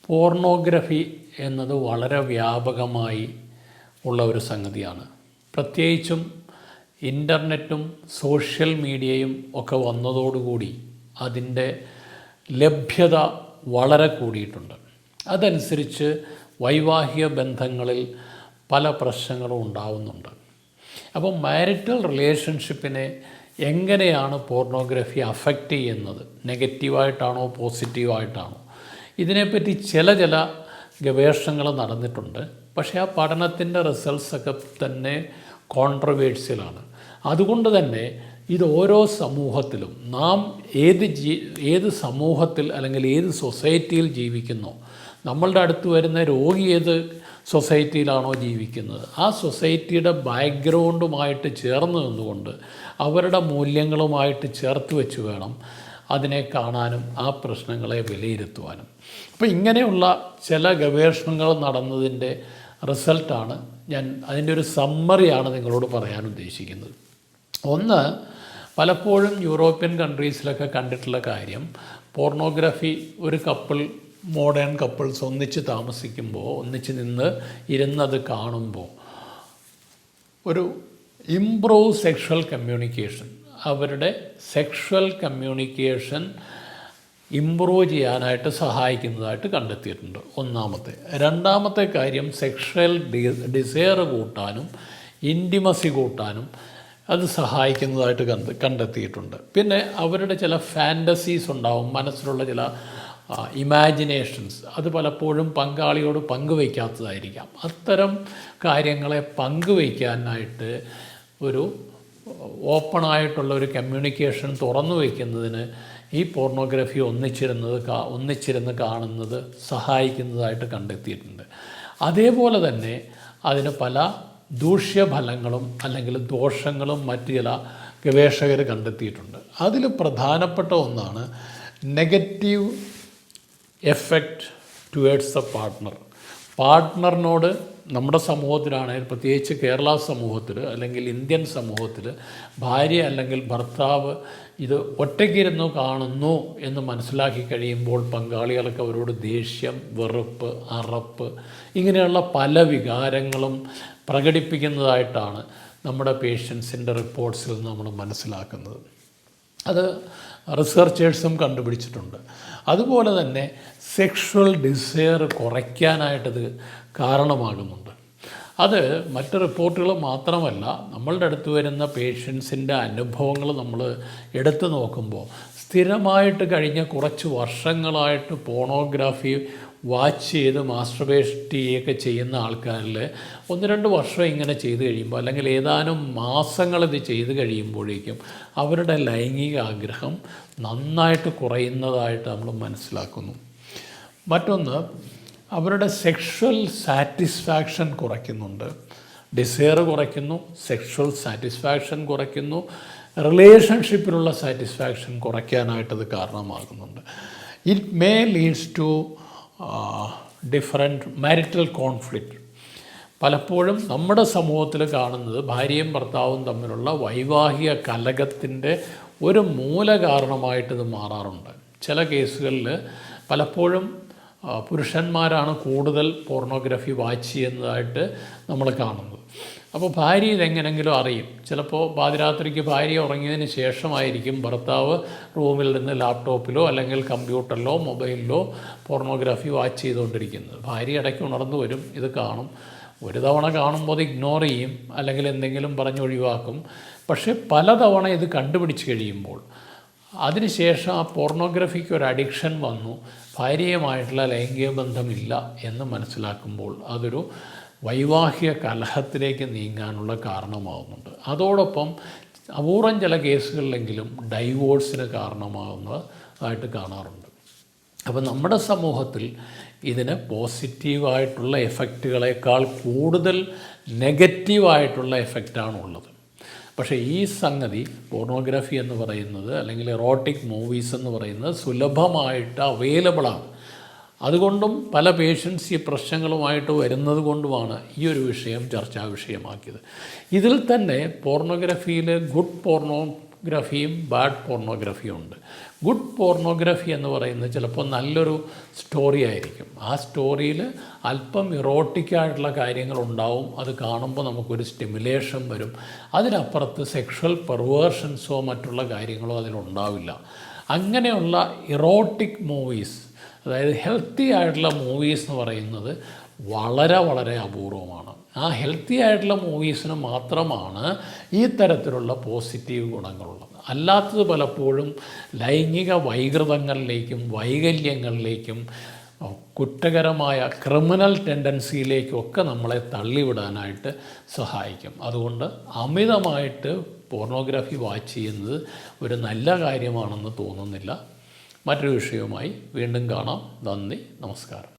Pornography എന്നത് വളരെ വ്യാപകമായി ഉള്ള ഒരു സംഗതിയാണ്. പ്രത്യേകിച്ചും ഇൻ്റർനെറ്റും സോഷ്യൽ മീഡിയയും ഒക്കെ വന്നതോടുകൂടി അതിൻ്റെ ലഭ്യത വളരെ കൂടിയിട്ടുണ്ട്. അതനുസരിച്ച് വൈവാഹിക ബന്ധങ്ങളിൽ പല പ്രശ്നങ്ങളും ഉണ്ടാവുന്നുണ്ട്. അപ്പോൾ മാരിറ്റൽ റിലേഷൻഷിപ്പിനെ എങ്ങനെയാണ് പോർണോഗ്രഫി അഫക്റ്റ് ചെയ്യുന്നത്, നെഗറ്റീവായിട്ടാണോ പോസിറ്റീവായിട്ടാണോ, ഇതിനെപ്പറ്റി ചില ഗവേഷണങ്ങൾ നടന്നിട്ടുണ്ട്. പക്ഷേ ആ പഠനത്തിൻ്റെ റിസൾട്ട്സൊക്കെ തന്നെ കോൺട്രവേഴ്സ്യലാണ്. അതുകൊണ്ട് തന്നെ ഇത് ഓരോ സമൂഹത്തിലും നാം ഏത് സമൂഹത്തിൽ അല്ലെങ്കിൽ ഏത് സൊസൈറ്റിയിൽ ജീവിക്കുന്നോ, നമ്മളുടെ അടുത്ത് വരുന്ന രോഗി ഏത് സൊസൈറ്റിയിലാണോ ജീവിക്കുന്നത്, ആ സൊസൈറ്റിയുടെ ബാക്ക്ഗ്രൗണ്ടുമായിട്ട് ചേർന്ന് നിന്നുകൊണ്ട് അവരുടെ മൂല്യങ്ങളുമായിട്ട് ചേർത്ത് വെച്ച് വേണം അതിനെ കാണാനും ആ പ്രശ്നങ്ങളെ വിലയിരുത്തുവാനും. അപ്പോൾ ഇങ്ങനെയുള്ള ചില ഗവേഷണങ്ങൾ നടന്നതിൻ്റെ റിസൾട്ടാണ് അതിൻ്റെ ഒരു സമ്മറിയാണ് നിങ്ങളോട് പറയാൻ ഉദ്ദേശിക്കുന്നത്. ഒന്ന്, പലപ്പോഴും യൂറോപ്യൻ കൺട്രീസിലൊക്കെ കണ്ടിട്ടുള്ള കാര്യം, പോർണോഗ്രഫി ഒരു മോഡേൺ കപ്പിൾസ് ഒന്നിച്ച് താമസിക്കുമ്പോൾ, ഒന്നിച്ച് ഇരുന്നത് കാണുമ്പോൾ ഒരു ഇംപ്രൂവ് സെക്ഷൽ കമ്മ്യൂണിക്കേഷൻ, അവരുടെ സെക്ഷൽ കമ്മ്യൂണിക്കേഷൻ ഇംപ്രൂവ് ചെയ്യാനായിട്ട് സഹായിക്കുന്നതായിട്ട് കണ്ടെത്തിയിട്ടുണ്ട്. ഒന്നാമത്തെ. രണ്ടാമത്തെ കാര്യം, സെക്ഷൽ ഡിസയർ കൂട്ടാനും ഇൻറ്റിമസി കൂട്ടാനും അത് സഹായിക്കുന്നതായിട്ട് കണ്ടെത്തിയിട്ടുണ്ട്. പിന്നെ അവരുടെ ചില ഫാൻറ്റസീസ് ഉണ്ടാവും, മനസ്സിലുള്ള ചില ഇമാജിനേഷൻസ്, അത് പലപ്പോഴും പങ്കാളിയോട് പങ്കുവയ്ക്കാത്തതായിരിക്കാം. അത്തരം കാര്യങ്ങളെ പങ്കുവയ്ക്കാനായിട്ട് ഒരു ഓപ്പണായിട്ടുള്ള ഒരു കമ്മ്യൂണിക്കേഷൻ തുറന്നു വയ്ക്കുന്നതിന് ഈ പോർണോഗ്രഫി ഒന്നിച്ചിരുന്ന് കാണുന്നത് സഹായിക്കുന്നതായിട്ട് കണ്ടെത്തിയിട്ടുണ്ട്. അതേപോലെ തന്നെ അതിന് പല ദൂഷ്യഫലങ്ങളും അല്ലെങ്കിൽ ദോഷങ്ങളും മറ്റ് ചില ഗവേഷകർ കണ്ടെത്തിയിട്ടുണ്ട്. അതിൽ പ്രധാനപ്പെട്ട ഒന്നാണ് നെഗറ്റീവ് എഫക്റ്റ് ടുവേഡ്സ് ദ പാർട്ട്ണറിനോട്. നമ്മുടെ സമൂഹത്തിലാണെങ്കിൽ, പ്രത്യേകിച്ച് കേരള സമൂഹത്തിൽ അല്ലെങ്കിൽ ഇന്ത്യൻ സമൂഹത്തിൽ, ഭാര്യ അല്ലെങ്കിൽ ഭർത്താവ് ഇത് ഒറ്റയ്ക്കിരുന്നു കാണുന്നു എന്ന് മനസ്സിലാക്കി കഴിയുമ്പോൾ പങ്കാളികൾക്ക് അവരോട് ദേഷ്യം, വെറുപ്പ്, അറപ്പ്, ഇങ്ങനെയുള്ള പല വികാരങ്ങളും പ്രകടിപ്പിക്കുന്നതായിട്ടാണ് നമ്മുടെ പേഷ്യൻസിൻ്റെ റിപ്പോർട്ട്സിൽ നമ്മൾ മനസ്സിലാക്കുന്നത്. അത് റിസർച്ചേഴ്സും കണ്ടുപിടിച്ചിട്ടുണ്ട്. അതുപോലെ തന്നെ സെക്ഷുവൽ ഡിസയർ കുറയ്ക്കാനായിട്ടത് കാരണമാകുന്നുണ്ട്. അത് മറ്റ് റിപ്പോർട്ടുകൾ മാത്രമല്ല, നമ്മളുടെ അടുത്ത് വരുന്ന പേഷ്യൻസിൻ്റെ അനുഭവങ്ങൾ നമ്മൾ എടുത്തു നോക്കുമ്പോൾ, സ്ഥിരമായിട്ട് കഴിഞ്ഞ കുറച്ച് വർഷങ്ങളായിട്ട് പോണോഗ്രാഫി വാച്ച് ചെയ്ത് മാസ്റ്റർബേറ്റ് ചെയ്യുന്ന ആൾക്കാരിൽ 1-2 വർഷം ഇങ്ങനെ ചെയ്ത് കഴിയുമ്പോൾ, അല്ലെങ്കിൽ ഏതാനും മാസങ്ങൾ ഇത് ചെയ്ത് കഴിയുമ്പോഴേക്കും അവരുടെ ലൈംഗിക ആഗ്രഹം നന്നായിട്ട് കുറയുന്നതായിട്ട് നമ്മൾ മനസ്സിലാക്കുന്നു. മറ്റൊന്ന്, അവരുടെ സെക്ഷൽ സാറ്റിസ്ഫാക്ഷൻ കുറയ്ക്കുന്നുണ്ട്. ഡിസയർ കുറയ്ക്കുന്നു, സെക്ഷൽ സാറ്റിസ്ഫാക്ഷൻ കുറയ്ക്കുന്നു, റിലേഷൻഷിപ്പിലുള്ള സാറ്റിസ്ഫാക്ഷൻ കുറയ്ക്കാനായിട്ടത് കാരണമാകുന്നുണ്ട്. It may leads to different marital conflict. പലപ്പോഴും നമ്മുടെ സമൂഹത്തിൽ കാണുന്നത് ഭാര്യയും ഭർത്താവും തമ്മിലുള്ള വൈവാഹിക കലഹത്തിൻ്റെ ഒരു മൂല കാരണമായിട്ടിത് മാറാറുണ്ട്. ചില കേസുകളിൽ പലപ്പോഴും പുരുഷന്മാരാണ് കൂടുതൽ പോർണോഗ്രഫി വാച്ച് ചെയ്യുന്നതായിട്ട് നമ്മൾ കാണുന്നത്. അപ്പോൾ ഭാര്യ ഇതെങ്ങനെങ്കിലും അറിയും. ചിലപ്പോൾ പാതിരാത്രിക്ക് ഭാര്യ ഉറങ്ങിയതിന് ശേഷമായിരിക്കും ഭർത്താവ് റൂമിൽ നിന്ന് ലാപ്ടോപ്പിലോ അല്ലെങ്കിൽ കമ്പ്യൂട്ടറിലോ മൊബൈലിലോ പോർണോഗ്രഫി വാച്ച് ചെയ്തുകൊണ്ടിരിക്കുന്നത്. ഭാര്യ ഇടയ്ക്ക് ഉണർന്നു വരും, ഇത് കാണും. ഒരു തവണ കാണുമ്പോൾ അത് ഇഗ്നോർ ചെയ്യും അല്ലെങ്കിൽ എന്തെങ്കിലും പറഞ്ഞൊഴിവാക്കും. പക്ഷേ പലതവണ ഇത് കണ്ടുപിടിച്ച് കഴിയുമ്പോൾ, അതിനുശേഷം ആ പോർണോഗ്രഫിക്ക് ഒരു അഡിക്ഷൻ വന്നു, ഭാര്യയുമായിട്ടുള്ള ലൈംഗിക ബന്ധമില്ല എന്ന് മനസ്സിലാക്കുമ്പോൾ അതൊരു വൈവാഹിക കലഹത്തിലേക്ക് നീങ്ങാനുള്ള കാരണമാകുന്നുണ്ട്. അതോടൊപ്പം അപൂർവം ചില കേസുകളിലെങ്കിലും ഡൈവോഴ്സിന് കാരണമാകുന്നതായിട്ട് കാണാറുണ്ട്. അപ്പോൾ നമ്മുടെ സമൂഹത്തിൽ ഇതിന് പോസിറ്റീവായിട്ടുള്ള എഫക്റ്റുകളേക്കാൾ കൂടുതൽ നെഗറ്റീവായിട്ടുള്ള എഫക്റ്റാണുള്ളത്. പക്ഷേ ഈ സംഗതി, പോർണോഗ്രഫി എന്ന് പറയുന്നത് അല്ലെങ്കിൽ എറോട്ടിക് മൂവീസ് എന്ന് പറയുന്നത് സുലഭമായിട്ട് അവൈലബിളാണ്. അതുകൊണ്ടും പല പേഷ്യൻസ് ഈ പ്രശ്നങ്ങളുമായിട്ട് വരുന്നത് കൊണ്ടുമാണ് ഈ ഒരു വിഷയം ചർച്ചാ വിഷയമാക്കിയത്. ഇതിൽ തന്നെ പോർണോഗ്രഫിയിൽ ഗുഡ് പോർണോഗ്രഫിയും ബാഡ് പോർണോഗ്രഫിയും ഉണ്ട്. ഗുഡ് പോർണോഗ്രഫി എന്ന് പറയുന്നത് ചിലപ്പോൾ നല്ലൊരു സ്റ്റോറി ആയിരിക്കും. ആ സ്റ്റോറിയിൽ അല്പം ഇറോട്ടിക്കായിട്ടുള്ള കാര്യങ്ങളുണ്ടാവും. അത് കാണുമ്പോൾ നമുക്കൊരു സ്റ്റിമുലേഷൻ വരും. അതിനപ്പുറത്ത് സെക്ഷൽ പെർവേർഷൻസോ മറ്റുള്ള കാര്യങ്ങളോ അതിലുണ്ടാവില്ല. അങ്ങനെയുള്ള ഇറോട്ടിക് മൂവീസ്, അതായത് ഹെൽത്തി ആയിട്ടുള്ള മൂവീസ് എന്ന് പറയുന്നത് വളരെ വളരെ അപൂർവമാണ്. ആ ഹെൽത്തി ആയിട്ടുള്ള മൂവീസിന് മാത്രമാണ് ഈ തരത്തിലുള്ള പോസിറ്റീവ് ഗുണങ്ങളുള്ളത്. അല്ലാത്തത് പലപ്പോഴും ലൈംഗിക വൈകൃതങ്ങളിലേക്കും വൈകല്യങ്ങളിലേക്കും കുറ്റകരമായ ക്രിമിനൽ ടെൻഡൻസിയിലേക്കൊക്കെ നമ്മളെ തള്ളിവിടാനായിട്ട് സഹായിക്കും. അതുകൊണ്ട് അമിതമായിട്ട് പോർണോഗ്രാഫി വാച്ച് ചെയ്യുന്നത് ഒരു നല്ല കാര്യമാണെന്ന് തോന്നുന്നില്ല. മറ്റൊരു വിഷയവുമായി വീണ്ടും കാണാം. നന്ദി, നമസ്കാരം.